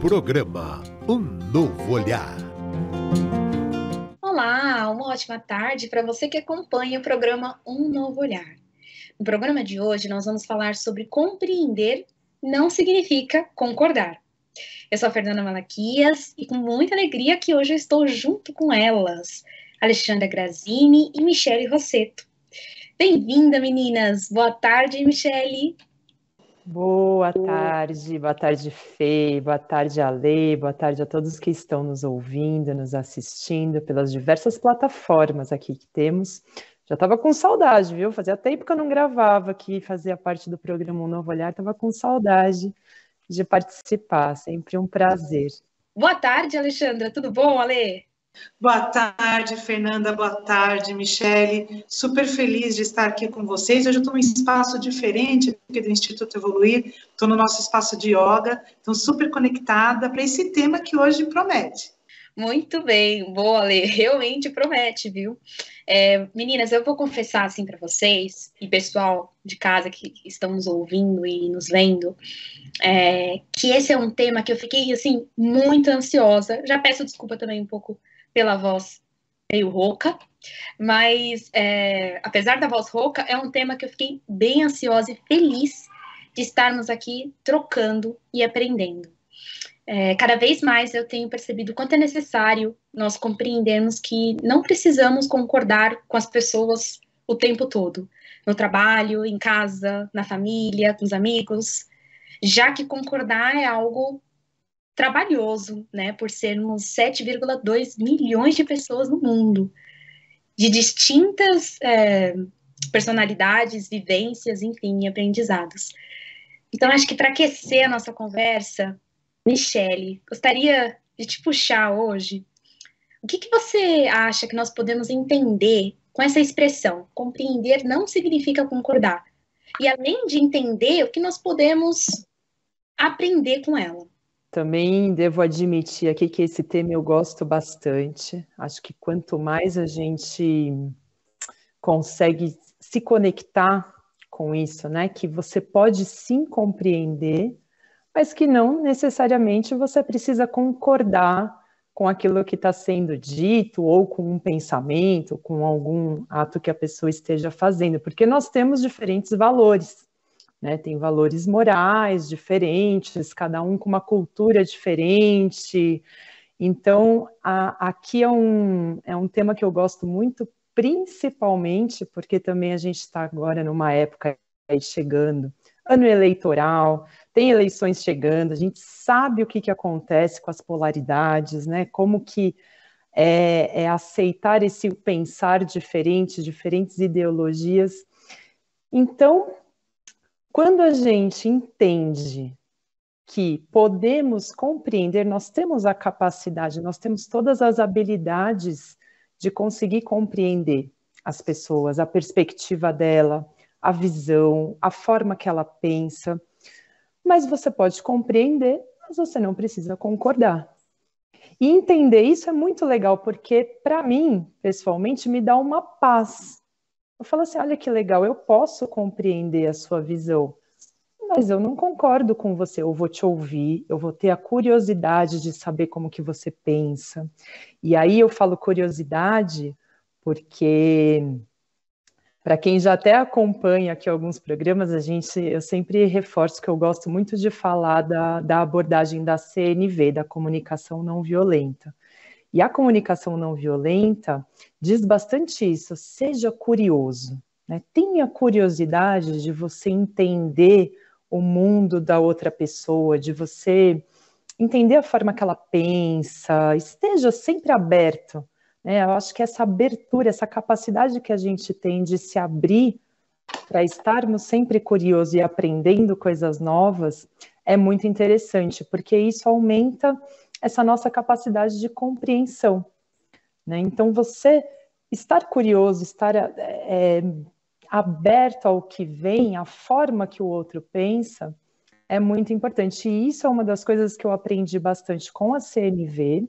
Programa Um Novo Olhar. Olá, uma ótima tarde para você que acompanha o programa Um Novo Olhar. No programa de hoje, nós vamos falar sobre compreender não significa concordar. Eu sou a Fernanda Malaquias e com muita alegria que hoje eu estou junto com elas, Alexandra Grazzini e Michele Rossetto. Bem-vinda, meninas! Boa tarde, Michele! Boa tarde, Fê, boa tarde, Ale, boa tarde a todos que estão nos ouvindo, nos assistindo pelas diversas plataformas aqui que temos. Já estava com saudade, viu? Fazia tempo que eu não gravava aqui, fazia parte do programa Um Novo Olhar, estava com saudade de participar, sempre um prazer. Boa tarde, Alexandra, tudo bom, Ale? Boa tarde, Fernanda, boa tarde, Michele. Super feliz de estar aqui com vocês. Hoje eu estou num espaço diferente aqui do Instituto Evoluir, estou no nosso espaço de yoga, estou super conectada para esse tema que hoje promete. Muito bem, boa, Ale, realmente promete, viu? Meninas, eu vou confessar assim para vocês, e pessoal de casa que estão nos ouvindo e nos vendo, que esse é um tema que eu fiquei, assim, muito ansiosa. Já peço desculpa também um pouco pela voz meio rouca, mas apesar da voz rouca, é um tema que eu fiquei bem ansiosa e feliz de estarmos aqui trocando e aprendendo. Cada vez mais eu tenho percebido o quanto é necessário nós compreendermos que não precisamos concordar com as pessoas o tempo todo, no trabalho, em casa, na família, com os amigos, já que concordar é algo trabalhoso, né, por sermos 7,2 milhões de pessoas no mundo, de distintas personalidades, vivências, enfim, aprendizados. Então, acho que para aquecer a nossa conversa, Michele, gostaria de te puxar hoje. O que você acha que nós podemos entender com essa expressão? Compreender não significa concordar. E além de entender, o que nós podemos aprender com ela? Também devo admitir aqui que esse tema eu gosto bastante. Acho que quanto mais a gente consegue se conectar com isso, né? Que você pode sim compreender, mas que não necessariamente você precisa concordar com aquilo que está sendo dito, ou com um pensamento, com algum ato que a pessoa esteja fazendo, porque nós temos diferentes valores. Né, tem valores morais diferentes, cada um com uma cultura diferente. Então, aqui é um tema que eu gosto muito, principalmente porque também a gente está agora numa época aí chegando, ano eleitoral, tem eleições chegando, a gente sabe o que acontece com as polaridades, né, como que é aceitar esse pensar diferente, diferentes ideologias. Então, quando a gente entende que podemos compreender, nós temos a capacidade, nós temos todas as habilidades de conseguir compreender as pessoas, a perspectiva dela, a visão, a forma que ela pensa, mas você pode compreender, mas você não precisa concordar. E entender isso é muito legal, porque para mim, pessoalmente, me dá uma paz. Eu falo assim, olha que legal, eu posso compreender a sua visão, mas eu não concordo com você, eu vou te ouvir, eu vou ter a curiosidade de saber como que você pensa. E aí eu falo curiosidade porque, para quem já até acompanha aqui alguns programas, eu sempre reforço que eu gosto muito de falar da abordagem da CNV, da comunicação não violenta. E a comunicação não violenta diz bastante isso, seja curioso, né? Tenha curiosidade de você entender o mundo da outra pessoa, de você entender a forma que ela pensa, esteja sempre aberto, né? Eu acho que essa abertura, essa capacidade que a gente tem de se abrir para estarmos sempre curiosos e aprendendo coisas novas é muito interessante, porque isso aumenta essa nossa capacidade de compreensão, né? Então, você estar curioso, estar aberto ao que vem, à forma que o outro pensa, é muito importante. E isso é uma das coisas que eu aprendi bastante com a CNV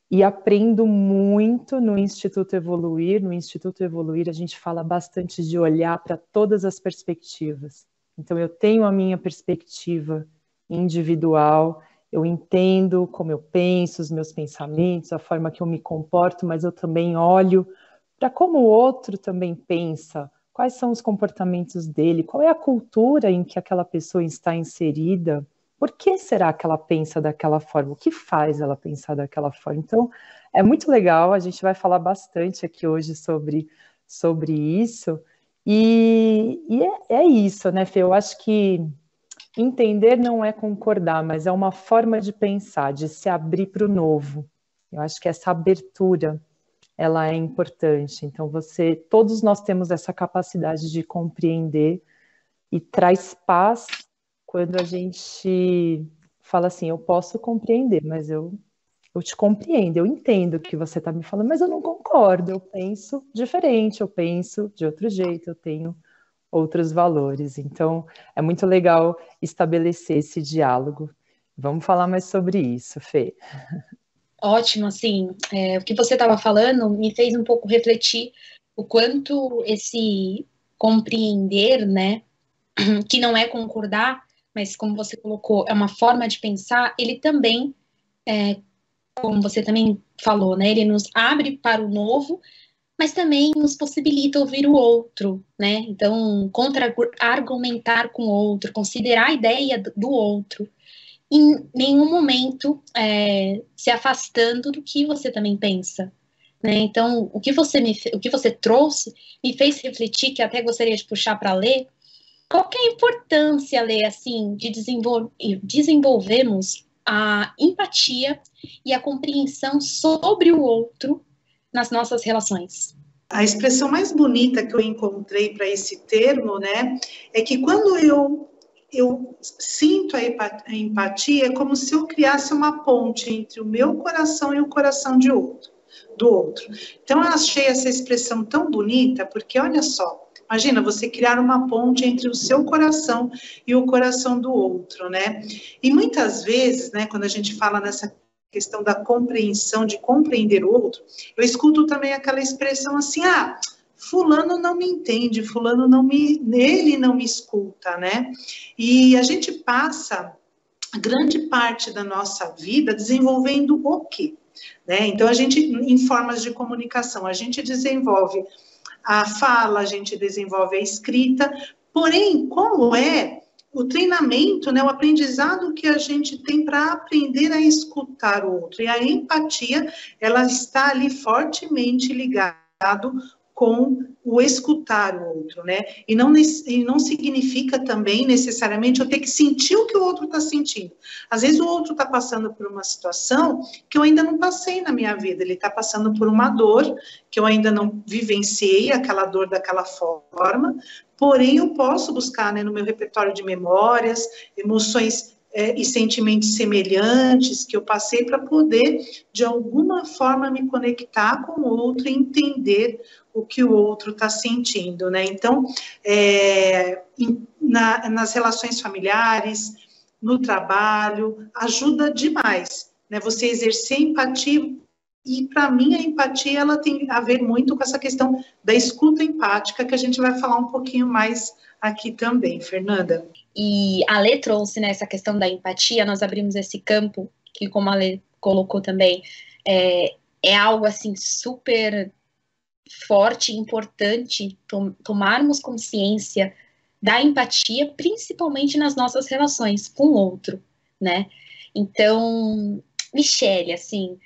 e aprendo muito no Instituto Evoluir. No Instituto Evoluir, a gente fala bastante de olhar para todas as perspectivas. Então, eu tenho a minha perspectiva individual eu entendo como eu penso, os meus pensamentos, a forma que eu me comporto, mas eu também olho para como o outro também pensa, quais são os comportamentos dele, qual é a cultura em que aquela pessoa está inserida, por que será que ela pensa daquela forma, o que faz ela pensar daquela forma. Então, é muito legal, a gente vai falar bastante aqui hoje sobre isso, é isso, né, Fê? Eu acho que entender não é concordar, mas é uma forma de pensar, de se abrir para o novo. Eu acho que essa abertura, ela é importante. Então, todos nós temos essa capacidade de compreender e traz paz quando a gente fala assim, eu posso compreender, mas eu te compreendo, eu entendo o que você está me falando, mas eu não concordo, eu penso diferente, eu penso de outro jeito, eu tenho outros valores. Então, é muito legal estabelecer esse diálogo. Vamos falar mais sobre isso, Fê. Ótimo, assim, o que você estava falando me fez um pouco refletir o quanto esse compreender, né, que não é concordar, mas como você colocou, é uma forma de pensar, ele também, como você também falou, né, ele nos abre para o novo, mas também nos possibilita ouvir o outro, né, então, contra-argumentar com o outro, considerar a ideia do outro, em nenhum momento se afastando do que você também pensa, né? Então, o que você trouxe me fez refletir, que até gostaria de puxar para ler, qual que é a importância, Lê, assim, de desenvolvermos a empatia e a compreensão sobre o outro nas nossas relações? A expressão mais bonita que eu encontrei para esse termo, né, é que quando eu sinto a empatia, é como se eu criasse uma ponte entre o meu coração e o coração do outro. Então, eu achei essa expressão tão bonita, porque olha só, imagina você criar uma ponte entre o seu coração e o coração do outro, né? E muitas vezes, né, quando a gente fala nessa questão da compreensão, de compreender o outro, eu escuto também aquela expressão assim, fulano não me entende, ele não me escuta, né? E a gente passa grande parte da nossa vida desenvolvendo o quê? Né? Então, a gente, em formas de comunicação, a gente desenvolve a fala, a gente desenvolve a escrita, porém, como é o treinamento, né, o aprendizado que a gente tem para aprender a escutar o outro. E a empatia, ela está ali fortemente ligado com o escutar o outro, né? E não significa também necessariamente eu ter que sentir o que o outro está sentindo. Às vezes o outro está passando por uma situação que eu ainda não passei na minha vida, ele está passando por uma dor que eu ainda não vivenciei, aquela dor daquela forma, porém eu posso buscar, né, no meu repertório de memórias, emoções e sentimentos semelhantes que eu passei para poder, de alguma forma, me conectar com o outro e entender o que o outro está sentindo, né? Então, nas relações familiares, no trabalho, ajuda demais, né? Você exercer empatia, e para mim a empatia, ela tem a ver muito com essa questão da escuta empática, que a gente vai falar um pouquinho mais aqui também, Fernanda. E a Lê trouxe, né, essa questão da empatia, nós abrimos esse campo, que como a Lê colocou também, é algo assim super forte e importante tomarmos consciência da empatia, principalmente nas nossas relações com o outro, né? Então, Michele, assim,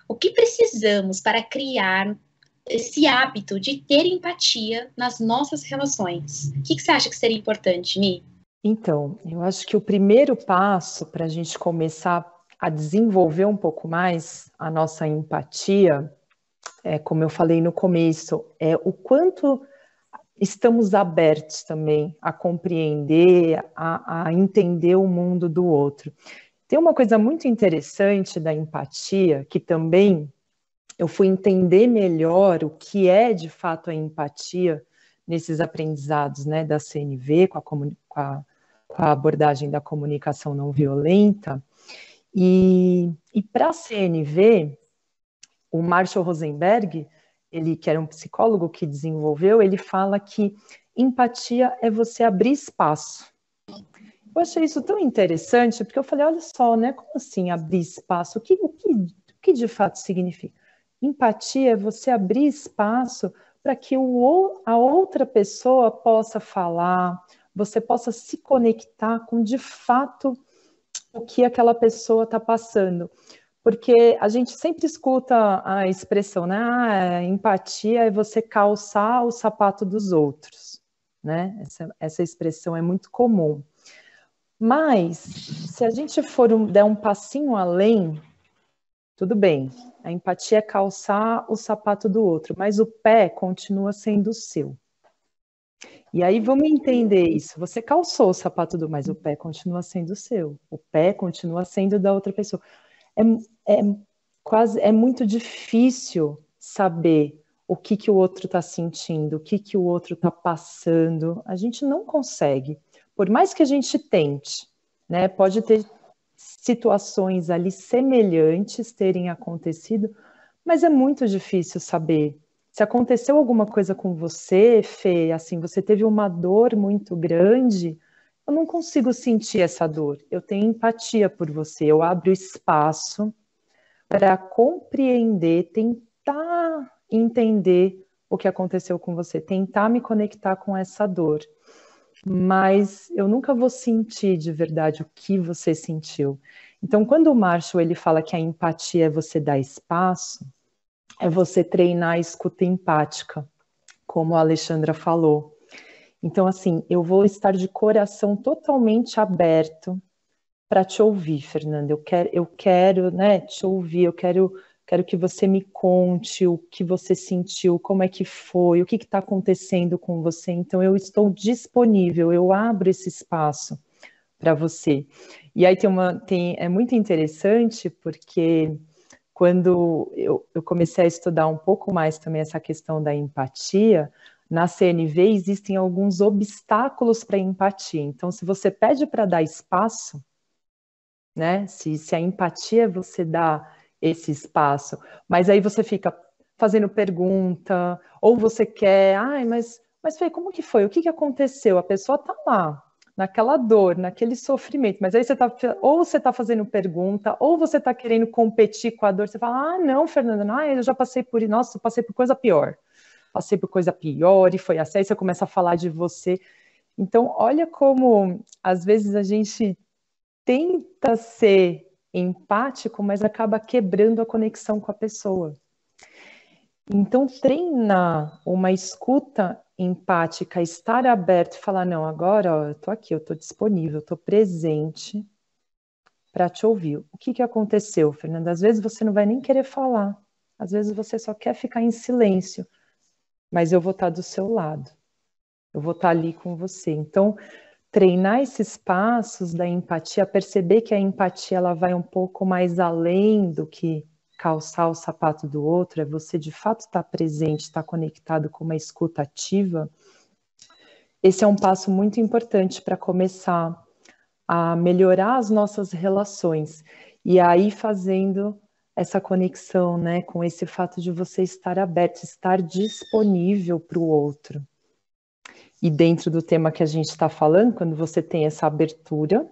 o que precisamos para criar esse hábito de ter empatia nas nossas relações? O que você acha que seria importante, Mi? Então, eu acho que o primeiro passo para a gente começar a desenvolver um pouco mais a nossa empatia, como eu falei no começo, é o quanto estamos abertos também a compreender, a entender o mundo do outro. Tem uma coisa muito interessante da empatia, que também eu fui entender melhor o que é de fato a empatia nesses aprendizados, né, da CNV, com a abordagem da comunicação não violenta. E para a CNV, o Marshall Rosenberg, ele que era um psicólogo que desenvolveu, ele fala que empatia é você abrir espaço. Eu achei isso tão interessante, porque eu falei, olha só, né? Como assim abrir espaço? O que de fato significa? Empatia é você abrir espaço para que a outra pessoa possa falar, você possa se conectar com, de fato, o que aquela pessoa está passando. Porque a gente sempre escuta a expressão, né? Empatia é você calçar o sapato dos outros, né? Essa expressão é muito comum. Mas, se a gente der um passinho além, tudo bem, a empatia é calçar o sapato do outro, mas o pé continua sendo o seu. E aí vamos entender isso. Você calçou o sapato mas o pé continua sendo o seu. O pé continua sendo da outra pessoa. É muito difícil saber o que o outro está sentindo, o que o outro está passando. A gente não consegue. Por mais que a gente tente, né? Pode ter situações ali semelhantes terem acontecido, mas é muito difícil saber. Se aconteceu alguma coisa com você, Fê, assim, você teve uma dor muito grande, eu não consigo sentir essa dor. Eu tenho empatia por você, eu abro espaço para compreender, tentar entender o que aconteceu com você, tentar me conectar com essa dor. Mas eu nunca vou sentir de verdade o que você sentiu. Então, quando o Marshall ele fala que a empatia é você dar espaço, é você treinar a escuta empática, como a Alexandra falou. Então, assim, eu vou estar de coração totalmente aberto para te ouvir, Fernanda. Eu quero, né, te ouvir, eu quero que você me conte o que você sentiu, como é que foi, o que está acontecendo com você. Então, eu estou disponível, eu abro esse espaço para você. E aí é muito interessante, porque quando eu comecei a estudar um pouco mais também essa questão da empatia, na CNV existem alguns obstáculos para a empatia. Então, se você pede para dar espaço, né? Se a empatia você dá esse espaço, mas aí você fica fazendo pergunta, ou você quer, mas Fê, como que foi? O que aconteceu? A pessoa tá lá, naquela dor, naquele sofrimento, mas aí ou você tá fazendo pergunta, ou você tá querendo competir com a dor, você fala, não, Fernanda, eu já passei por, nossa, eu passei por coisa pior. Passei por coisa pior, e foi assim, aí você começa a falar de você. Então, olha como, às vezes, a gente tenta ser empático, mas acaba quebrando a conexão com a pessoa. Então, treinar uma escuta empática, estar aberto e falar, não, agora eu tô aqui, eu tô disponível, eu tô presente para te ouvir. O que aconteceu, Fernanda? Às vezes você não vai nem querer falar, às vezes você só quer ficar em silêncio, mas eu vou estar do seu lado, eu vou estar ali com você. Então, treinar esses passos da empatia, perceber que a empatia ela vai um pouco mais além do que calçar o sapato do outro, é você de fato estar presente, estar conectado com uma escuta ativa. Esse é um passo muito importante para começar a melhorar as nossas relações. E aí fazendo essa conexão, né, com esse fato de você estar aberto, estar disponível para o outro. E dentro do tema que a gente está falando, quando você tem essa abertura,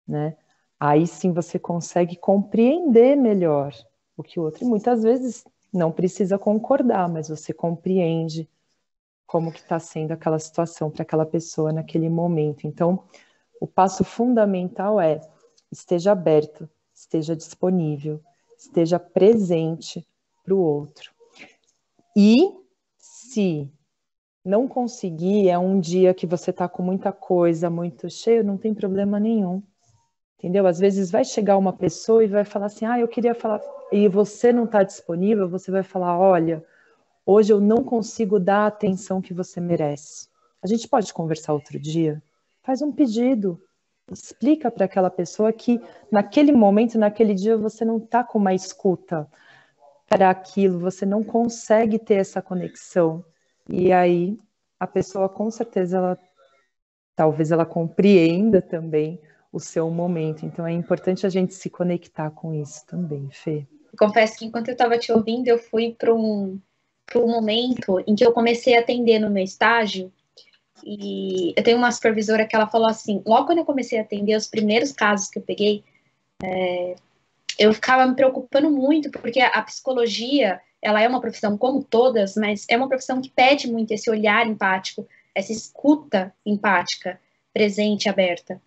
né, aí sim você consegue compreender melhor o que o outro, e muitas vezes não precisa concordar, mas você compreende como que está sendo aquela situação para aquela pessoa naquele momento. Então, o passo fundamental é esteja aberto, esteja disponível, esteja presente para o outro. E se não conseguir, é um dia que você está com muita coisa, muito cheio, não tem problema nenhum. Entendeu? Às vezes vai chegar uma pessoa e vai falar assim, eu queria falar, e você não está disponível, você vai falar, olha, hoje eu não consigo dar a atenção que você merece. A gente pode conversar outro dia? Faz um pedido, explica para aquela pessoa que naquele momento, naquele dia, você não está com uma escuta para aquilo, você não consegue ter essa conexão. E aí, a pessoa, com certeza, talvez ela compreenda também o seu momento. Então, é importante a gente se conectar com isso também, Fê. Confesso que enquanto eu estava te ouvindo, eu fui para um momento em que eu comecei a atender no meu estágio E eu tenho uma supervisora que ela falou assim, logo quando eu comecei a atender os primeiros casos que eu peguei, eu ficava me preocupando muito, porque a psicologia, ela é uma profissão como todas, mas é uma profissão que pede muito esse olhar empático, essa escuta empática, presente, aberta.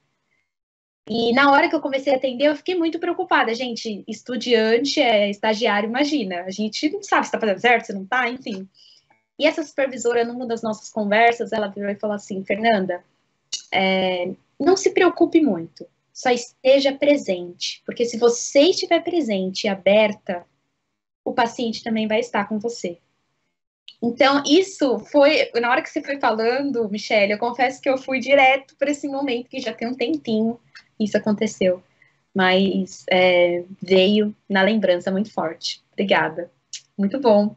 E na hora que eu comecei a atender, eu fiquei muito preocupada. Gente, estudiante, estagiário, imagina. A gente não sabe se está fazendo certo, se não está, enfim. E essa supervisora, numa das nossas conversas, ela virou e falou assim, Fernanda, não se preocupe muito, só esteja presente, porque se você estiver presente e aberta, o paciente também vai estar com você. Então, isso foi, na hora que você foi falando, Michele, eu confesso que eu fui direto para esse momento, que já tem um tempinho isso aconteceu, mas veio na lembrança muito forte. Obrigada, muito bom.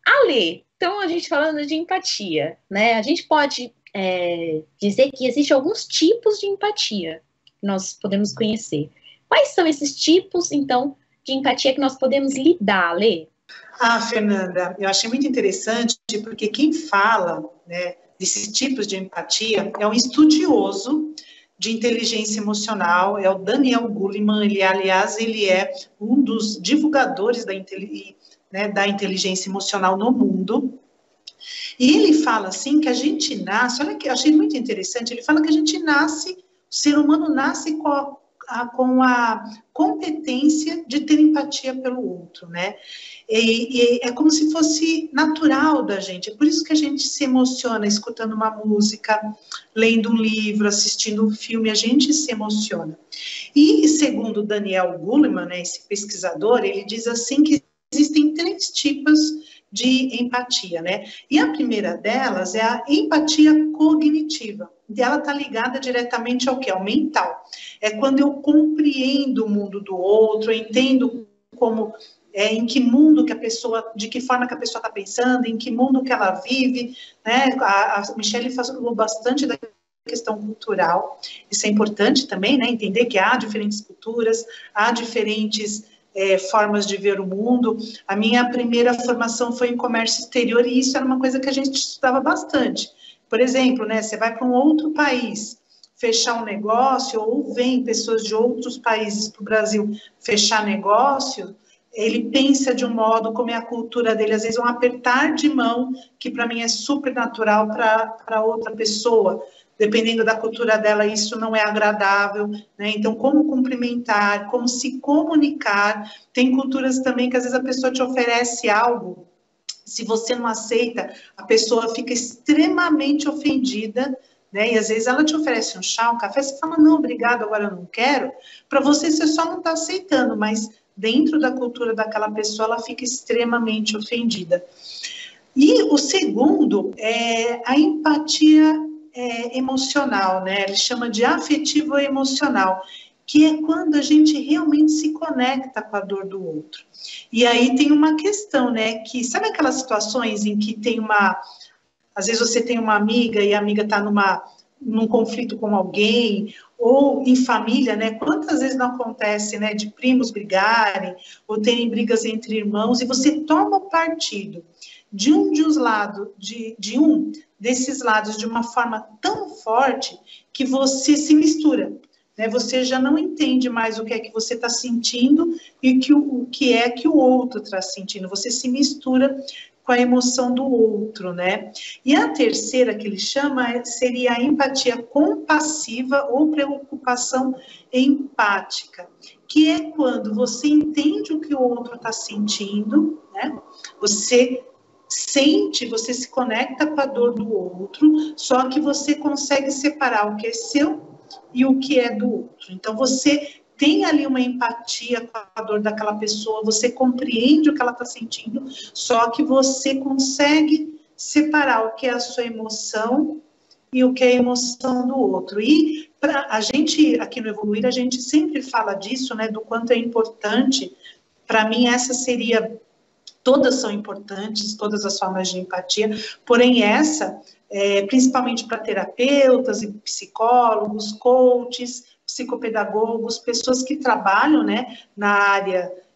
Ale, então a gente falando de empatia, né? A gente pode dizer que existem alguns tipos de empatia que nós podemos conhecer. Quais são esses tipos, então, de empatia que nós podemos lidar, Ale? Fernanda, eu achei muito interessante, porque quem fala, né, desses tipos de empatia é um estudioso de inteligência emocional, é o Daniel Goleman. Ele, aliás, ele é um dos divulgadores da inteligência emocional no mundo. E ele fala assim que a gente nasce, olha que eu achei muito interessante, ele fala que a gente nasce, o ser humano nasce com a competência de ter empatia pelo outro, né? E é como se fosse natural da gente, é por isso que a gente se emociona escutando uma música, lendo um livro, assistindo um filme, a gente se emociona. E segundo Daniel Goleman, né, esse pesquisador, ele diz assim que existem 3 tipos de empatia, né? E a primeira delas é a empatia cognitiva. E ela está ligada diretamente ao quê? Ao mental. É quando eu compreendo o mundo do outro, eu entendo como, em que mundo que a pessoa, de que forma que a pessoa está pensando, em que mundo que ela vive, né? A Michele falou bastante da questão cultural. Isso é importante também, né? Entender que há diferentes culturas, há diferentes formas de ver o mundo. A minha primeira formação foi em comércio exterior e isso era uma coisa que a gente estudava bastante. Por exemplo, né, você vai para um outro país fechar um negócio, ou vem pessoas de outros países para o Brasil fechar negócio, ele pensa de um modo, como é a cultura dele, às vezes um apertar de mão, que para mim é super natural para outra pessoa. Dependendo da cultura dela, isso não é agradável, né? Então, como cumprimentar, como se comunicar. Tem culturas também que às vezes a pessoa te oferece algo, se você não aceita, a pessoa fica extremamente ofendida, né? E às vezes ela te oferece um chá, um café, você fala, não, obrigado, agora eu não quero. Para você só não está aceitando, mas dentro da cultura daquela pessoa, ela fica extremamente ofendida. E o segundo é a empatia emocional, né? Ele chama de afetivo emocional, que é quando a gente realmente se conecta com a dor do outro. E aí tem uma questão, né? Que sabe aquelas situações em que tem às vezes você tem uma amiga e a amiga está num conflito com alguém, ou em família, né? Quantas vezes não acontece, né? De primos brigarem, ou terem brigas entre irmãos, e você toma partido de um desses lados de uma forma tão forte que você se mistura, né? Você já não entende mais o que é que você está sentindo e o que é que o outro está sentindo. Você se mistura com a emoção do outro, né? E a terceira que ele chama seria a empatia compassiva ou preocupação empática, que é quando você entende o que o outro está sentindo, né? Você sente, você se conecta com a dor do outro, só que você consegue separar o que é seu e o que é do outro. Então, você tem ali uma empatia com a dor daquela pessoa, você compreende o que ela está sentindo, só que você consegue separar o que é a sua emoção e o que é a emoção do outro. E a gente, aqui no Evoluir, a gente sempre fala disso, né, do quanto é importante. Para mim, essa seria... Todas são importantes, todas as formas de empatia, porém essa, principalmente para terapeutas e psicólogos, coaches, psicopedagogos, pessoas que trabalham, né,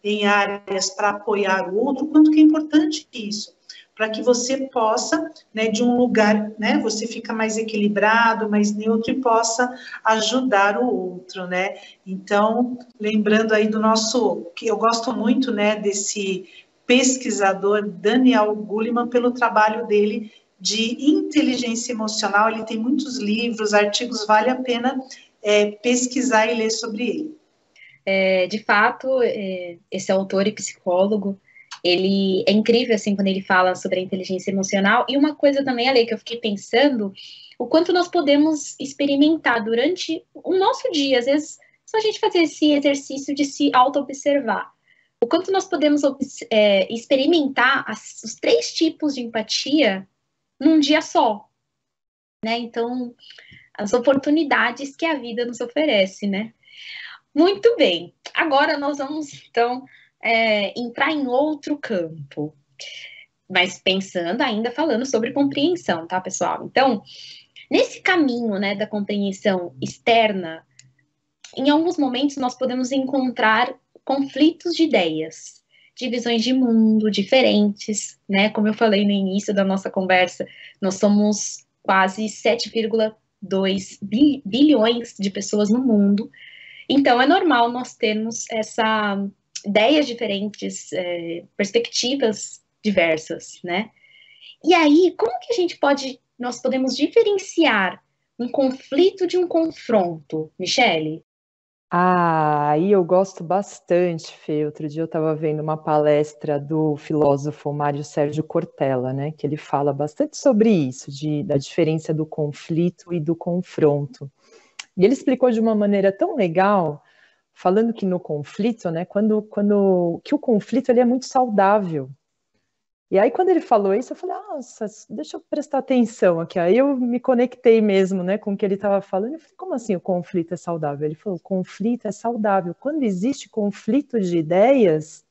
em áreas para apoiar o outro, quanto que é importante isso. para que você possa, né, de um lugar, né, você fica mais equilibrado, mais neutro e possa ajudar o outro, né? Então, lembrando aí do nosso, que eu gosto muito, né, desse pesquisador Daniel Goleman pelo trabalho dele de inteligência emocional. Ele tem muitos livros, artigos, vale a pena pesquisar e ler sobre ele. De fato, esse autor e psicólogo, ele é incrível, assim, quando ele fala sobre a inteligência emocional. E uma coisa também, Ale, que eu fiquei pensando, o quanto nós podemos experimentar durante o nosso dia. Às vezes, só a gente fazer esse exercício de se auto-observar. O quanto nós podemos experimentar os 3 tipos de empatia num dia só, né? Então, as oportunidades que a vida nos oferece, né? Muito bem. Agora nós vamos, então, entrar em outro campo. Mas pensando ainda, falando sobre compreensão, tá, pessoal? Então, nesse caminho, né, da compreensão externa, em alguns momentos nós podemos encontrar conflitos de ideias, de visões de mundo diferentes, né? Como eu falei no início da nossa conversa, nós somos quase 7,2 bilhões de pessoas no mundo. Então, é normal nós termos ideias diferentes, perspectivas diversas, né? E aí, como que nós podemos diferenciar um conflito de um confronto, Michele? Aí eu gosto bastante, Fê. Outro dia eu estava vendo uma palestra do filósofo Mário Sérgio Cortella, né? Que ele fala bastante sobre isso, da diferença do conflito e do confronto. E ele explicou de uma maneira tão legal, falando que no conflito, né, que o conflito ele é muito saudável. E aí quando ele falou isso, eu falei, nossa, deixa eu prestar atenção aqui. Aí eu me conectei mesmo, né, com o que ele estava falando. Eu falei, como assim o conflito é saudável? Ele falou, o conflito é saudável. Quando existe conflito de ideias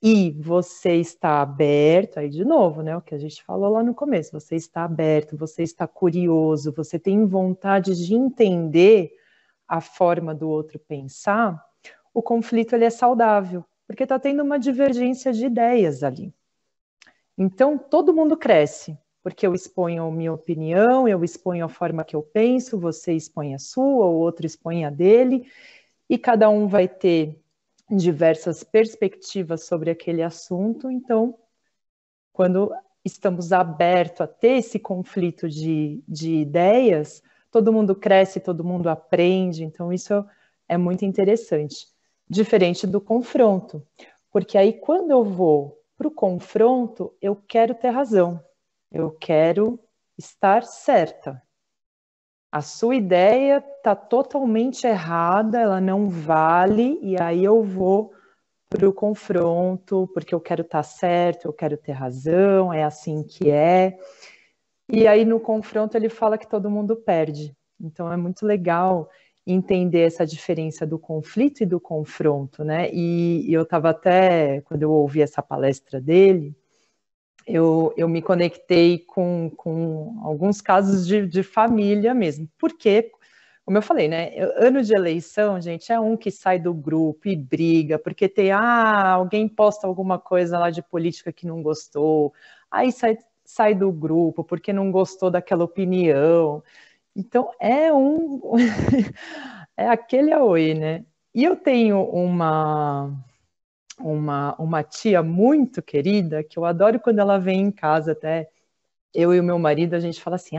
e você está aberto, aí de novo, né, o que a gente falou lá no começo, você está aberto, você está curioso, você tem vontade de entender a forma do outro pensar, o conflito ele é saudável, porque está tendo uma divergência de ideias ali. Então, todo mundo cresce, porque eu exponho a minha opinião, eu exponho a forma que eu penso, você expõe a sua, o outro expõe a dele, e cada um vai ter diversas perspectivas sobre aquele assunto. Então, quando estamos abertos a ter esse conflito de ideias, todo mundo cresce, todo mundo aprende, então isso é muito interessante. Diferente do confronto, porque aí quando eu vou para o confronto, eu quero ter razão, eu quero estar certa. A sua ideia está totalmente errada, ela não vale, e aí eu vou para o confronto, porque eu quero estar certo, eu quero ter razão, é assim que é. E aí no confronto ele fala que todo mundo perde. Então é muito legal entender essa diferença do conflito e do confronto, né? E eu estava até, quando eu ouvi essa palestra dele, eu me conectei com alguns casos de família mesmo. Porque, como eu falei, né? Ano de eleição, gente, é um que sai do grupo e briga, porque tem, alguém posta alguma coisa lá de política que não gostou, aí sai do grupo porque não gostou daquela opinião. Então, é aquele aoi, né? E eu tenho uma tia muito querida, que eu adoro quando ela vem em casa, até eu e o meu marido, a gente fala assim,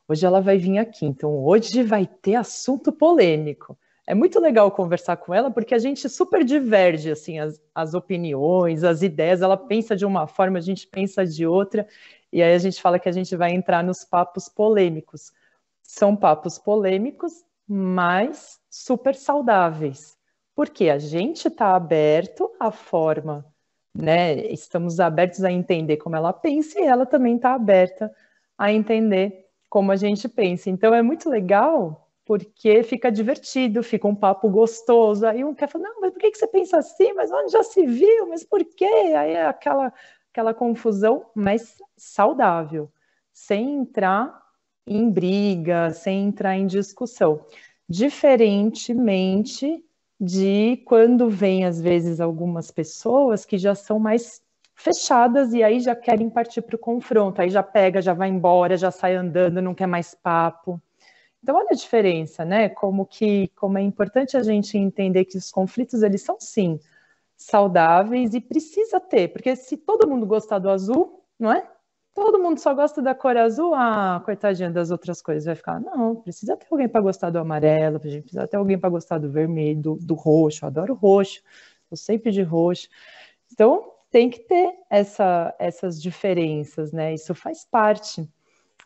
hoje ela vai vir aqui, então hoje vai ter assunto polêmico. É muito legal conversar com ela, porque a gente super diverge, assim, as opiniões, as ideias, ela pensa de uma forma, a gente pensa de outra, e aí a gente fala que a gente vai entrar nos papos polêmicos. São papos polêmicos, mas super saudáveis, porque a gente está aberto à forma, né? Estamos abertos a entender como ela pensa e ela também está aberta a entender como a gente pensa. Então é muito legal porque fica divertido, fica um papo gostoso. Aí um quer falar, não, mas por que você pensa assim? Mas onde já se viu? Mas por quê? Aí é aquela confusão, mas saudável, sem entrar em briga, sem entrar em discussão. Diferentemente de quando vem, às vezes, algumas pessoas que já são mais fechadas e aí já querem partir para o confronto, aí já pega, já vai embora, já sai andando, não quer mais papo. Então, olha a diferença, né? Como é importante a gente entender que os conflitos, eles são, sim, saudáveis e precisa ter, porque se todo mundo gostar do azul, não é? Todo mundo só gosta da cor azul, coitadinha das outras cores, vai ficar, não, precisa ter alguém para gostar do amarelo, precisa ter alguém para gostar do vermelho, do roxo, eu adoro roxo, eu sempre de roxo. Então, tem que ter essas diferenças, né? Isso faz parte.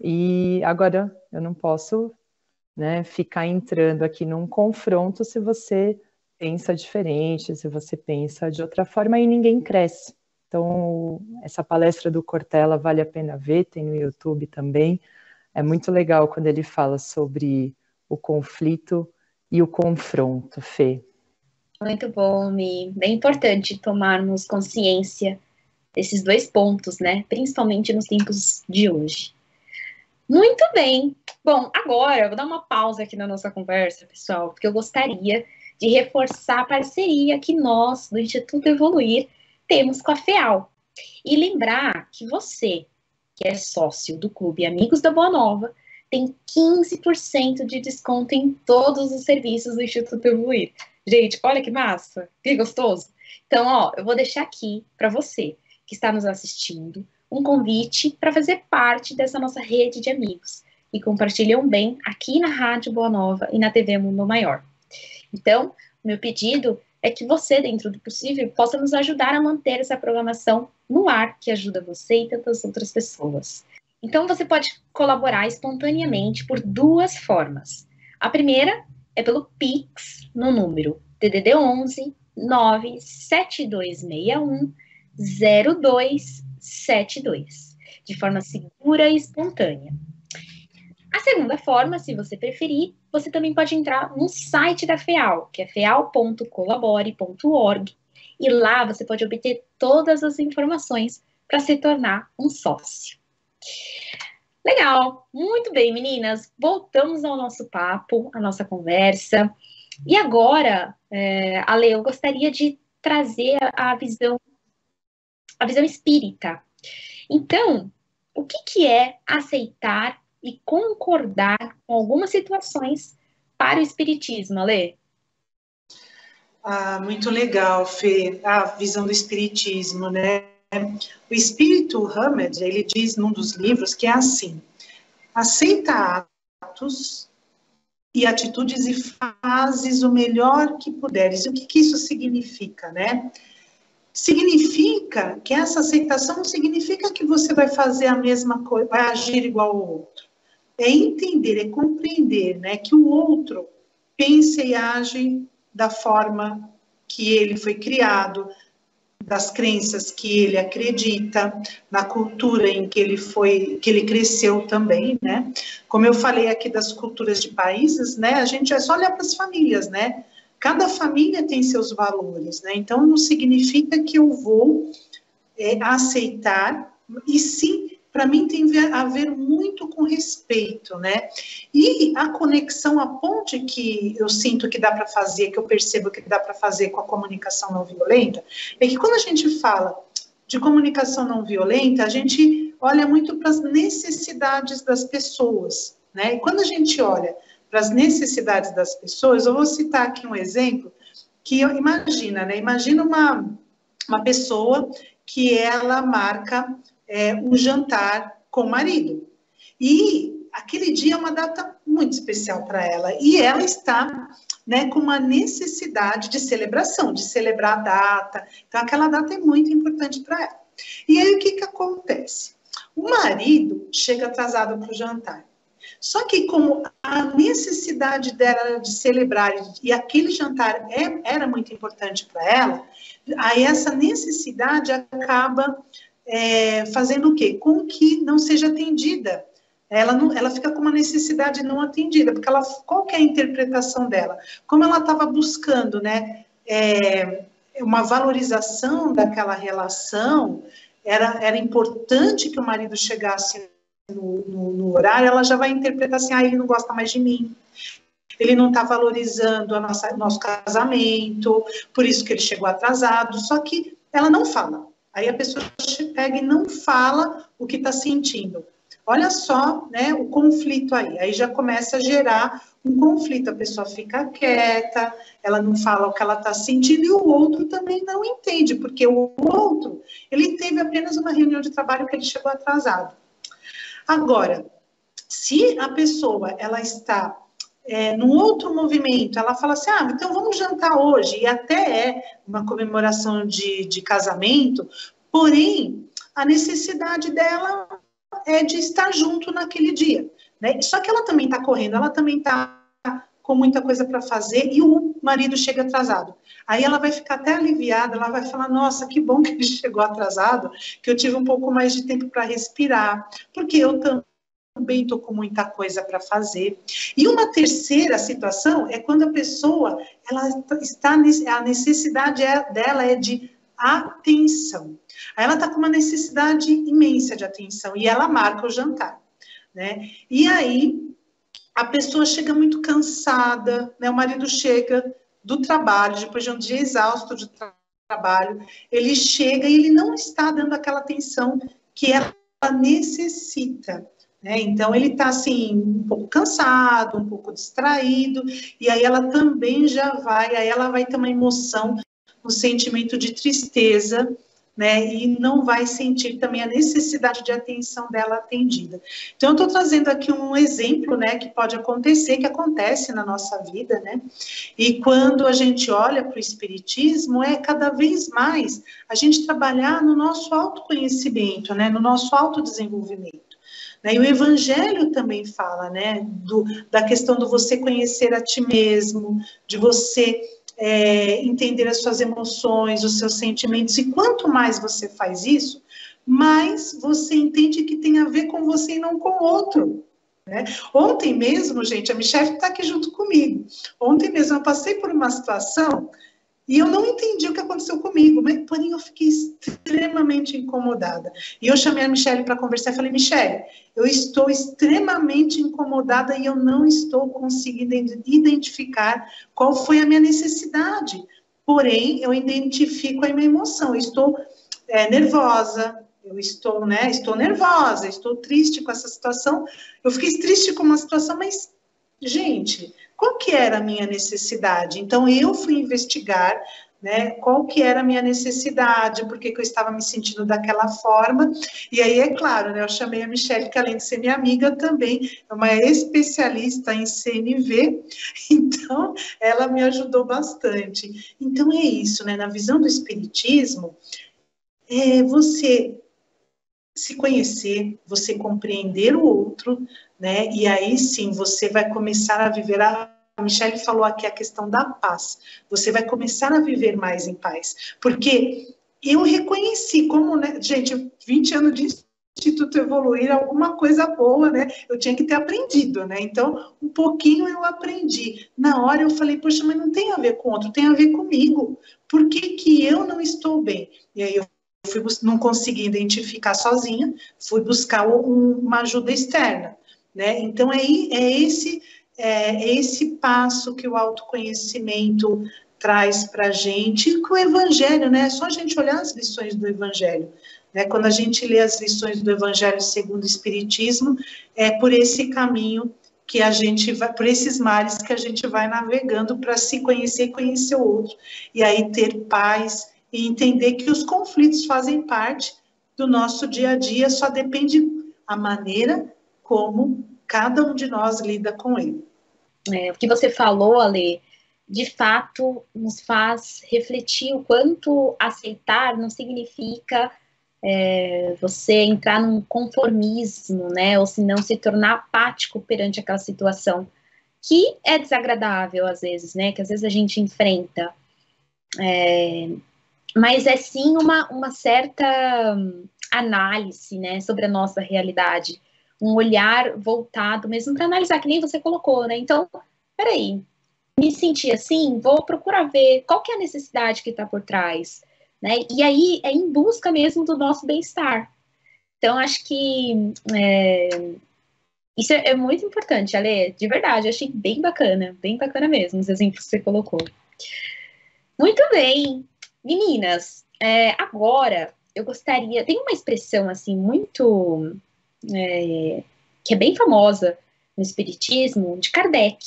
E agora, eu não posso, né, ficar entrando aqui num confronto se você pensa diferente, se você pensa de outra forma, e ninguém cresce. Então, essa palestra do Cortella vale a pena ver, tem no YouTube também. É muito legal quando ele fala sobre o conflito e o confronto, Fê. Muito bom, Mi. Bem importante tomarmos consciência desses dois pontos, né? Principalmente nos tempos de hoje. Muito bem. Bom, agora eu vou dar uma pausa aqui na nossa conversa, pessoal, porque eu gostaria de reforçar a parceria que nós, do Instituto Evoluir, temos com a FEAL. E lembrar que você, que é sócio do Clube Amigos da Boa Nova, tem 15% de desconto em todos os serviços do Instituto Evoluir. Gente, olha que massa, que gostoso. Então, ó, eu vou deixar aqui para você que está nos assistindo um convite para fazer parte dessa nossa rede de amigos que compartilham bem aqui na Rádio Boa Nova e na TV Mundo Maior. Então, meu pedido é que você, dentro do possível, possa nos ajudar a manter essa programação no ar, que ajuda você e tantas outras pessoas. Então, você pode colaborar espontaneamente por duas formas. A primeira é pelo Pix, no número DDD 11 97261 0272, de forma segura e espontânea. A segunda forma, se você preferir, você também pode entrar no site da FEAL, que é feal.colabore.org, e lá você pode obter todas as informações para se tornar um sócio. Legal, muito bem, meninas. Voltamos ao nosso papo, à nossa conversa. E agora, Ale, eu gostaria de trazer a visão espírita. Então, o que é aceitar e concordar com algumas situações para o espiritismo, Ale? Muito legal, Fê, a visão do espiritismo, né? O espírito Hamed, ele diz num dos livros que é assim: aceita atos e atitudes e fazes o melhor que puderes. O que isso significa, né? Significa que essa aceitação não significa que você vai fazer a mesma coisa, vai agir igual ao outro. É entender, é compreender, né, que o outro pensa e age da forma que ele foi criado, das crenças que ele acredita, na cultura em que ele cresceu também, né? Como eu falei aqui das culturas de países, né? A gente é só olhar para as famílias, né? Cada família tem seus valores, né? Então não significa que eu vou aceitar, e sim, para mim tem a ver muito com respeito, né? E a conexão, a ponte que eu sinto que dá para fazer, que eu percebo que dá para fazer com a comunicação não violenta, é que quando a gente fala de comunicação não violenta, a gente olha muito para as necessidades das pessoas, né? E quando a gente olha para as necessidades das pessoas, eu vou citar aqui um exemplo que imagina, né? Imagina uma pessoa que ela marca um jantar com o marido. E aquele dia é uma data muito especial para ela. E ela está, né, com uma necessidade de celebração, de celebrar a data. Então, aquela data é muito importante para ela. E aí, o que acontece? O marido chega atrasado para o jantar. Só que como a necessidade dela de celebrar e aquele jantar era muito importante para ela, aí essa necessidade acaba fazendo o quê? Com que não seja atendida. Ela fica com uma necessidade não atendida, porque qual que é a interpretação dela? Como ela estava buscando, né, uma valorização daquela relação, era importante que o marido chegasse no horário, ela já vai interpretar assim, ele não gosta mais de mim, ele não está valorizando nosso casamento, por isso que ele chegou atrasado. Só que ela não fala, Aí a pessoa pega e não fala o que está sentindo. Olha só, né, o conflito aí já começa a gerar um conflito, a pessoa fica quieta, ela não fala o que ela está sentindo, e o outro também não entende, porque o outro, ele teve apenas uma reunião de trabalho que ele chegou atrasado. Agora, se a pessoa, ela está num outro movimento, ela fala assim, então vamos jantar hoje, e até é uma comemoração de casamento, porém, a necessidade dela é de estar junto naquele dia, né? Só que ela também está correndo, ela também está com muita coisa para fazer, e o marido chega atrasado. Aí ela vai ficar até aliviada, ela vai falar, nossa, que bom que ele chegou atrasado, que eu tive um pouco mais de tempo para respirar, porque eu também estou com muita coisa para fazer. E uma terceira situação é quando a pessoa, ela está, a necessidade dela é de atenção. Aí ela está com uma necessidade imensa de atenção e ela marca o jantar, né? E aí a pessoa chega muito cansada, né? O marido chega do trabalho, depois de um dia exausto de trabalho, ele chega e ele não está dando aquela atenção que ela necessita, né? Então ele está assim um pouco cansado, um pouco distraído, e aí ela também aí ela vai ter uma emoção, um sentimento de tristeza, né, e não vai sentir também a necessidade de atenção dela atendida. Então, eu estou trazendo aqui um exemplo, né, que pode acontecer, que acontece na nossa vida, né, e quando a gente olha para o Espiritismo, é cada vez mais a gente trabalhar no nosso autoconhecimento, né, no nosso autodesenvolvimento. E o Evangelho também fala, né, da questão do você conhecer a ti mesmo, de você entender as suas emoções, os seus sentimentos, e quanto mais você faz isso, mais você entende que tem a ver com você e não com o outro, né? Ontem mesmo, gente, a Michelle está aqui junto comigo, ontem mesmo eu passei por uma situação e eu não entendi o que aconteceu comigo, mas porém eu fiquei extremamente incomodada. E eu chamei a Michelle para conversar e falei, Michelle, eu estou extremamente incomodada e eu não estou conseguindo identificar qual foi a minha necessidade. Porém, eu identifico a minha emoção. Eu estou nervosa, eu estou, estou nervosa, estou triste com essa situação. Eu fiquei triste com uma situação, mas, gente, qual que era a minha necessidade? Então, eu fui investigar, né, qual que era a minha necessidade, por que eu estava me sentindo daquela forma, e aí, é claro, né, eu chamei a Michelle, que além de ser minha amiga, também é uma especialista em CNV, então, ela me ajudou bastante. Então, é isso, né, na visão do Espiritismo, você se conhecer, você compreender o outro, né? E aí sim você vai começar a viver. A Michelle falou aqui a questão da paz. Você vai começar a viver mais em paz, porque eu reconheci como, né, gente, 20 anos de Instituto Evoluir, alguma coisa boa, né? Eu tinha que ter aprendido, né? Então, um pouquinho eu aprendi. Na hora eu falei, poxa, mas não tem a ver com o outro, tem a ver comigo. Por que eu não estou bem? E aí eu não consegui identificar sozinha, fui buscar uma ajuda externa, né? Então, é esse passo que o autoconhecimento traz para a gente, que o Evangelho, né? É só a gente olhar as lições do Evangelho, né? Quando a gente lê as lições do Evangelho segundo o Espiritismo, é por esse caminho que a gente vai, por esses mares que a gente vai navegando para se conhecer e conhecer o outro, e aí ter paz, e entender que os conflitos fazem parte do nosso dia a dia, só depende a maneira como cada um de nós lida com ele. O que você falou, Ale, de fato nos faz refletir o quanto aceitar não significa você entrar num conformismo, né, ou se não se tornar apático perante aquela situação, que é desagradável às vezes, né, que às vezes a gente enfrenta. Mas é sim uma certa análise, né, sobre a nossa realidade, um olhar voltado mesmo para analisar, que nem você colocou, né? Então, peraí, me senti assim, vou procurar ver qual que é a necessidade que está por trás, né? E aí é em busca mesmo do nosso bem-estar. Então, acho que isso é muito importante, Ale, de verdade, achei bem bacana mesmo os exemplos que você colocou. Muito bem. Meninas, agora eu gostaria... Tem uma expressão, assim, muito... que é bem famosa no espiritismo, de Kardec.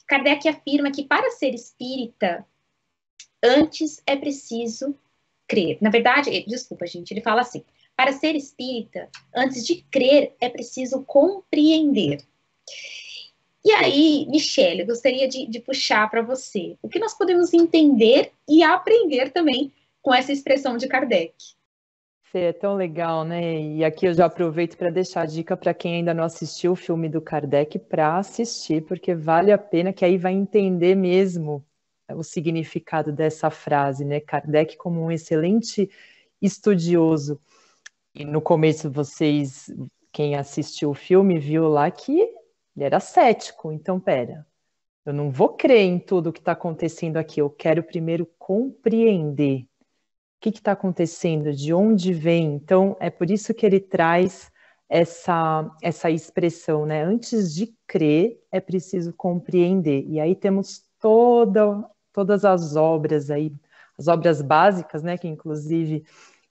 Kardec afirma que para ser espírita, antes é preciso crer. Na verdade, desculpa, gente, ele fala assim, para ser espírita, antes de crer, é preciso compreender. E aí, Michele, eu gostaria de puxar para você o que nós podemos entender e aprender também com essa expressão de Kardec. É tão legal, né? E aqui eu já aproveito para deixar a dica para quem ainda não assistiu o filme do Kardec para assistir, porque vale a pena, que aí vai entender mesmo o significado dessa frase, né? Kardec como um excelente estudioso. E no começo quem assistiu o filme, viu lá que ele era cético. Então, eu não vou crer em tudo que está acontecendo aqui, eu quero primeiro compreender. O que está acontecendo? De onde vem? Então, é por isso que ele traz essa expressão, né? Antes de crer, é preciso compreender. E aí temos todas as obras aí, as obras básicas, né? Que inclusive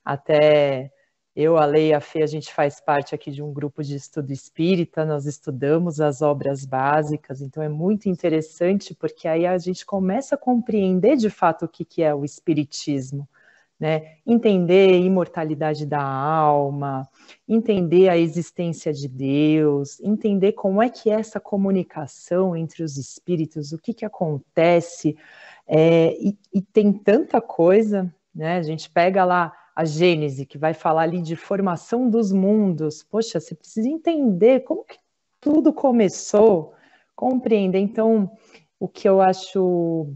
até eu, a Lei e a Fê, a gente faz parte aqui de um grupo de estudo espírita, nós estudamos as obras básicas, então é muito interessante, porque aí a gente começa a compreender de fato o que é o espiritismo. Né? Entender a imortalidade da alma, entender a existência de Deus, entender como é que é essa comunicação entre os espíritos, o que acontece, e tem tanta coisa, né? A gente pega lá a Gênese, que vai falar ali de formação dos mundos, poxa, você precisa entender como que tudo começou, compreender. Então, o que eu acho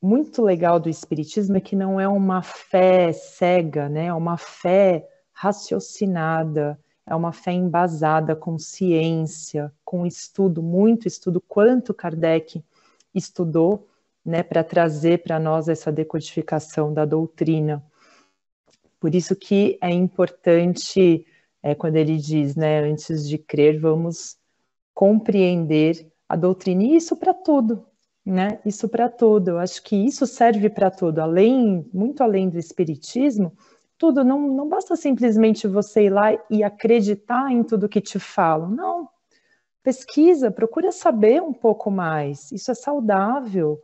muito legal do espiritismo é que não é uma fé cega, né? É uma fé raciocinada, é uma fé embasada com ciência, com estudo, muito estudo, quanto Kardec estudou, né, para trazer para nós essa decodificação da doutrina. Por isso que é importante, quando ele diz, né, antes de crer, vamos compreender a doutrina, e isso para tudo. Né? Isso para tudo, eu acho que isso serve para tudo, muito além do espiritismo, tudo, não basta simplesmente você ir lá e acreditar em tudo que te falam, não, pesquisa, procura saber um pouco mais, isso é saudável,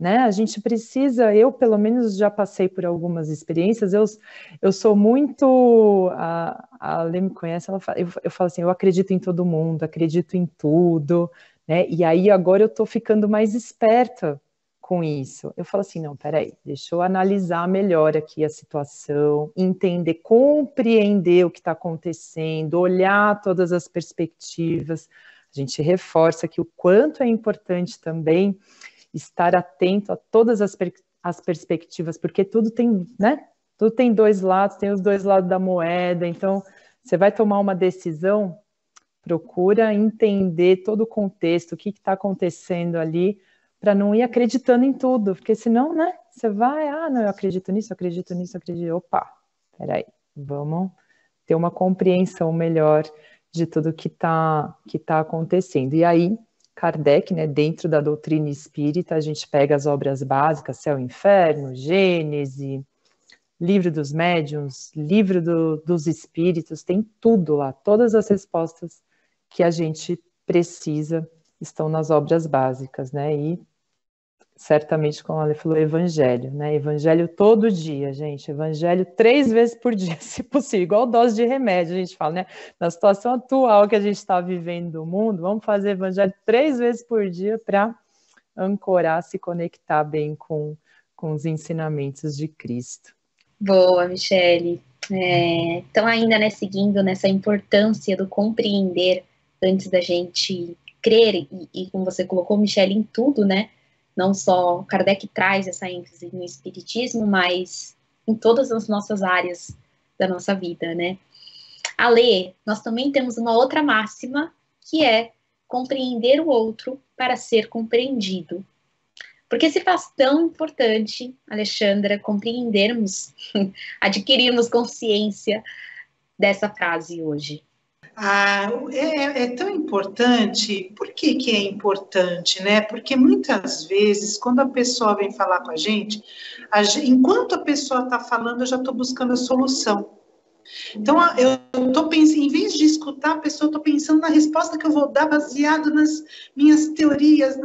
né? A gente precisa, eu pelo menos já passei por algumas experiências, eu sou muito, a Lê me conhece, eu falo assim, eu acredito em todo mundo, acredito em tudo, né? E aí agora eu estou ficando mais esperta com isso. Eu falo assim, não, peraí, deixa eu analisar melhor aqui a situação, entender, compreender o que está acontecendo, olhar todas as perspectivas. A gente reforça que o quanto é importante também estar atento a todas as perspectivas, porque tudo tem, né? Tudo tem dois lados, tem os dois lados da moeda, então você vai tomar uma decisão, procura entender todo o contexto, o que está acontecendo ali, para não ir acreditando em tudo, porque senão, né, você vai, não, eu acredito nisso, opa, peraí, vamos ter uma compreensão melhor de tudo que tá acontecendo. E aí, Kardec, né, dentro da doutrina espírita, a gente pega as obras básicas, Céu e Inferno, Gênese, Livro dos Médiuns, Livro dos Espíritos, tem tudo lá, todas as respostas que a gente precisa estão nas obras básicas, né, e certamente, como ela falou, Evangelho, né, Evangelho todo dia, gente, Evangelho 3 vezes por dia, se possível, igual dose de remédio, a gente fala, né, na situação atual que a gente está vivendo no mundo, vamos fazer Evangelho 3 vezes por dia para ancorar, se conectar bem com os ensinamentos de Cristo. Boa, Michele. Então, ainda, né, seguindo nessa importância do compreender antes da gente crer, e como você colocou, Michele, em tudo, né? Não só Kardec traz essa ênfase no espiritismo, mas em todas as nossas áreas da nossa vida, né? Ale, nós também temos uma outra máxima, que é compreender o outro para ser compreendido. Por que se faz tão importante, Alexandra, compreendermos, adquirirmos consciência dessa frase hoje? É tão importante. Por que é importante, né? Porque muitas vezes, quando a pessoa vem falar com a gente, enquanto a pessoa está falando, eu já estou buscando a solução. Então, eu estou pensando, em vez de escutar a pessoa, eu estou pensando na resposta que eu vou dar baseado nas minhas teorias,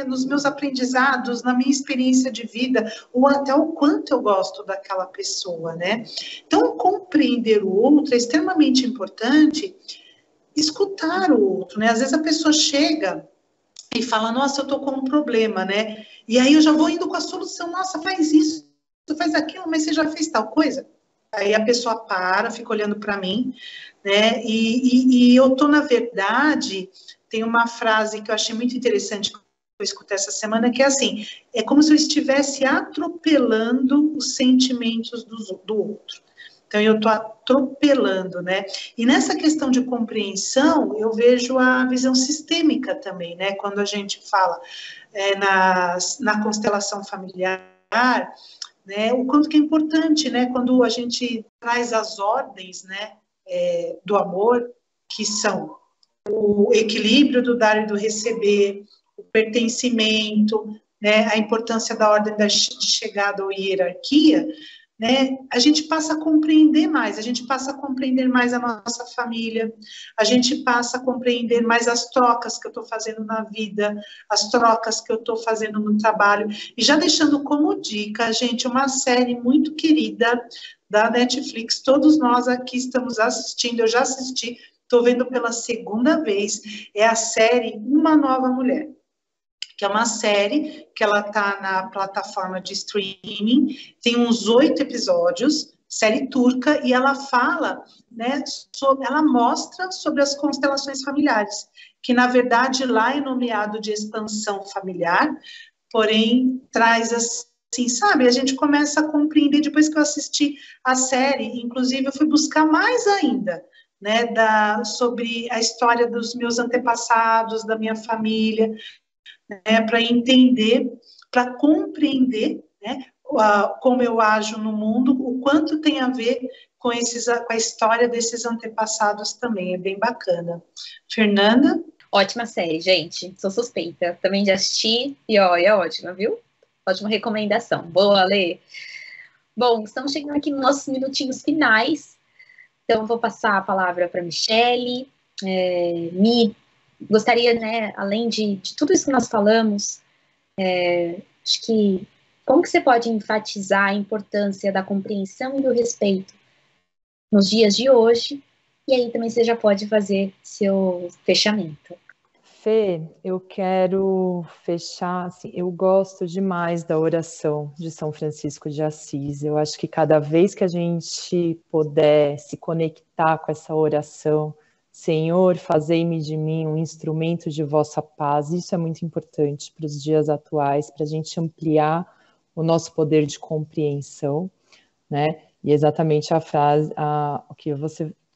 nos meus aprendizados, na minha experiência de vida, ou até o quanto eu gosto daquela pessoa, né? Então, compreender o outro é extremamente importante, escutar o outro, né? Às vezes a pessoa chega e fala, nossa, eu estou com um problema, né? E aí eu já vou indo com a solução, nossa, faz isso, faz aquilo, mas você já fez tal coisa? Aí a pessoa para, fica olhando para mim, né? E eu tô, na verdade, tem uma frase que eu achei muito interessante que eu escutei essa semana, que é assim, é como se eu estivesse atropelando os sentimentos do outro. Então, eu estou atropelando, né? E nessa questão de compreensão, eu vejo a visão sistêmica também, né? Quando a gente fala na constelação familiar, né? O quanto que é importante, né? Quando a gente traz as ordens, né? Do amor, que são o equilíbrio do dar e do receber, o pertencimento, né? A importância da ordem de chegada ou hierarquia, né, a gente passa a compreender mais, a nossa família, a gente passa a compreender mais as trocas que eu estou fazendo na vida, as trocas que eu estou fazendo no trabalho, e já deixando como dica, gente, uma série muito querida da Netflix, todos nós aqui estamos assistindo, eu já assisti, estou vendo pela segunda vez, é a série Uma Nova Mulher, que é uma série que ela está na plataforma de streaming, tem uns 8 episódios, série turca, e ela fala, né, ela mostra sobre as constelações familiares, que na verdade lá é nomeado de expansão familiar, porém traz assim, sabe, a gente começa a compreender, depois que eu assisti a série, inclusive eu fui buscar mais ainda, né, sobre a história dos meus antepassados, da minha família, né, para entender, para compreender, né, como eu ajo no mundo, o quanto tem a ver com a história desses antepassados também, é bem bacana. Fernanda? Ótima série, gente, sou suspeita, também já assisti, e ó, é ótima, viu? Ótima recomendação, boa, Lê. Bom, estamos chegando aqui nos nossos minutinhos finais, então eu vou passar a palavra para a Michele, gostaria, né, além de tudo isso que nós falamos, acho que como que você pode enfatizar a importância da compreensão e do respeito nos dias de hoje, e aí também você já pode fazer seu fechamento. Fê, eu quero fechar, assim, eu gosto demais da oração de São Francisco de Assis, eu acho que cada vez que a gente puder se conectar com essa oração, Senhor, fazei-me de mim um instrumento de vossa paz. Isso é muito importante para os dias atuais, para a gente ampliar o nosso poder de compreensão, né? E exatamente a frase,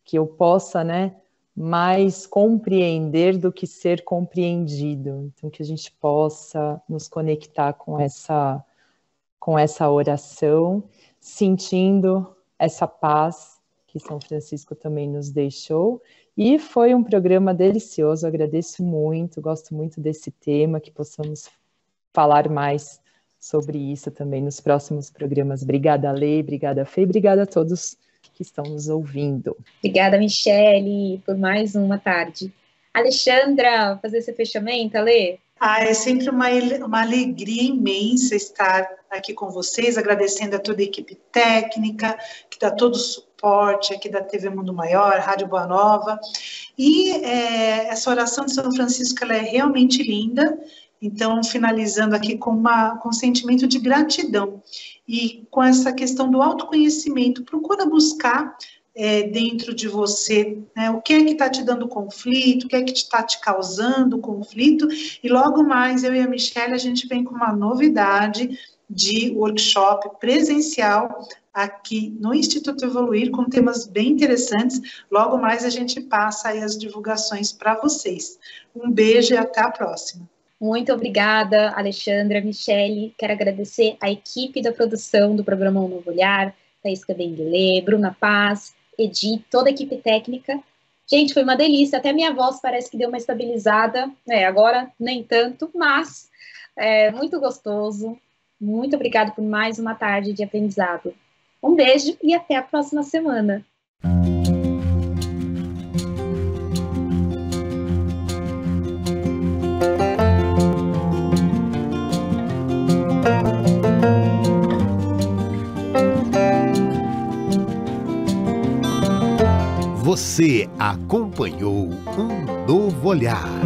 que eu possa, né, mais compreender do que ser compreendido. Então, que a gente possa nos conectar com essa oração, sentindo essa paz que São Francisco também nos deixou. E foi um programa delicioso, agradeço muito, gosto muito desse tema, que possamos falar mais sobre isso também nos próximos programas. Obrigada, Lê, obrigada, Fê, obrigada a todos que estão nos ouvindo. Obrigada, Michele, por mais uma tarde. Alexandra, fazer esse fechamento, Lê? É sempre uma alegria imensa estar aqui com vocês, agradecendo a toda a equipe técnica, que dá todo o suporte aqui da TV Mundo Maior, Rádio Boa Nova. E essa oração de São Francisco, ela é realmente linda, então, finalizando aqui com um sentimento de gratidão. E com essa questão do autoconhecimento, procura buscar dentro de você, né, o que é que está te dando conflito, o que é que está te causando conflito, e logo mais eu e a Michele, a gente vem com uma novidade de workshop presencial aqui no Instituto Evoluir, com temas bem interessantes. Logo mais a gente passa aí as divulgações para vocês. Um beijo e até a próxima. Muito obrigada, Alexandra, Michele. Quero agradecer a equipe da produção do programa Um Novo Olhar, Thaís Cabenguele, Bruna Paz, Edi, toda a equipe técnica. Gente, foi uma delícia, até minha voz parece que deu uma estabilizada, agora nem tanto, mas muito gostoso. Muito obrigada por mais uma tarde de aprendizado. Um beijo e até a próxima semana. Você acompanhou Um Novo Olhar.